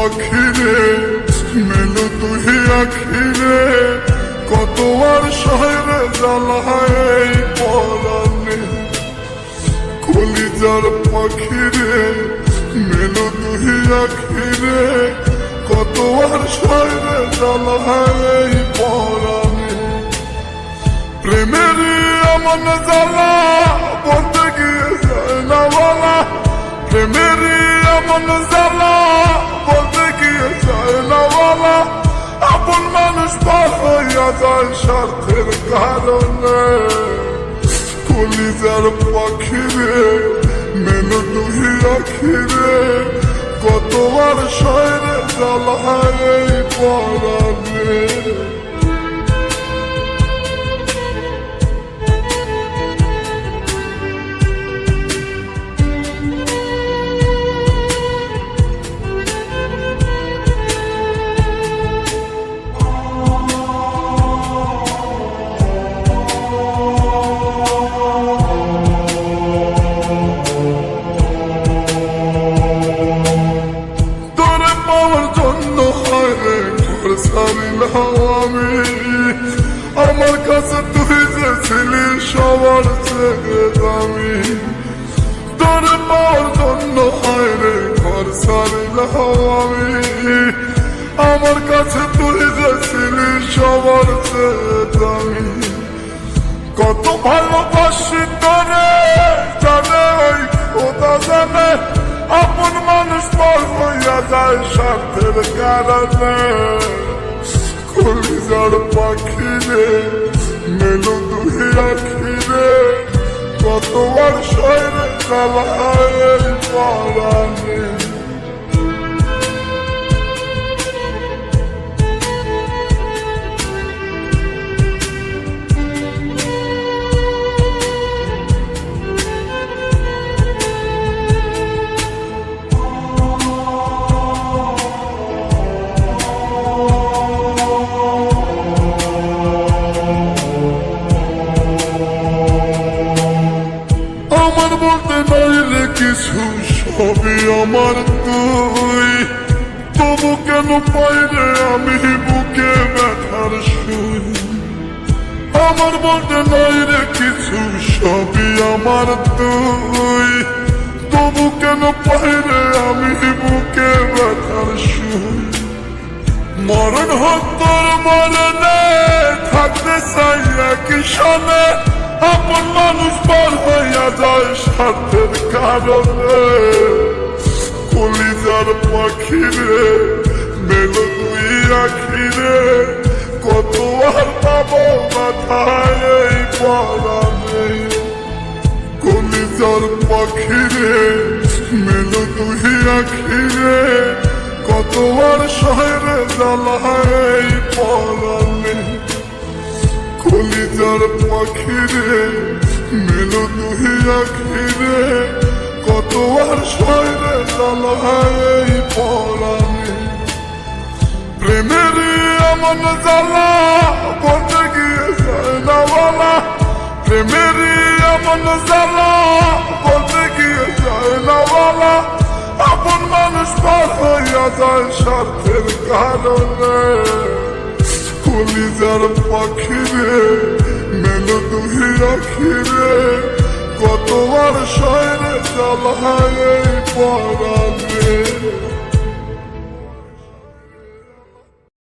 পাখিরে মেলো তুই আখিরে কত আর শহরে জ্বালায় পরানে কলিজার পাখিরে মেলো তুই আখিরে কত আর শহরে জ্বালায় পরানে প্রেমেরই এমন জ্বালা বলতে গিয়ে যায় না বলা প্রেমেরই এমন জ্বালা বলতে গিয়ে যায় না বলা আপন মানুষ পার হইয়া যায় স্বার্থের কারণে কলিজার পাখিরে মেলো তুই আখিরে কত আর শহরে জ্বালায় পরানে আমি আমার কাছে তুই যে ছিলি সবার থেকে দামি তোর পাওয়ার জন্য হয় রে ঘর ছাড়িলাম আমি আমার কাছে তুই যে ছিলি সবার থেকে দামি কত ভালোবাসি তোরে জানে ওই খোদা জানে আপন মানুষ পর হইয়া যায় স্বার্থের কারণে কলিজার পাখিরে মেলো তুই আখিরে কত আর শহরে জ্বালায় পরানে কিছু সবই আমার তুই তবু কেন পাইরে আমি বুকে ব্যথার শুই আমার বলতে নাই রে কিছু সবই আমার তুই তবু কেন পাইরে আমি বুকে ব্যথার শুই মরণ হোক তোর মরণে থাকতে চাই একই সনে আপন মানুষ পার হইয়া যায় স্বার্থের কারণে কলিজার পাখিরে মেলো তুই আখিরে কত আর পাবো মাথায় এই পরানে কলিজার পাখিরে মেলো তুই আখিরে কত আর শহরে জ্বালায় এই পরানে কলিজার পাখিরে মেলো তুই আখিরে কত আর শহরে জ্বালায় পরানে প্রেমেরই এমন জ্বালা বলতে গিয়ে যায় না বলা প্রেমেরই এমন জ্বালা বলতে গিয়ে যায় না বলা আপন মানুষ পার হইয়া যায় স্বার্থের কারণে কলিজার পাখিরে মেলো তুই আখিরে কত আর শহরে জ্বালায় পরানে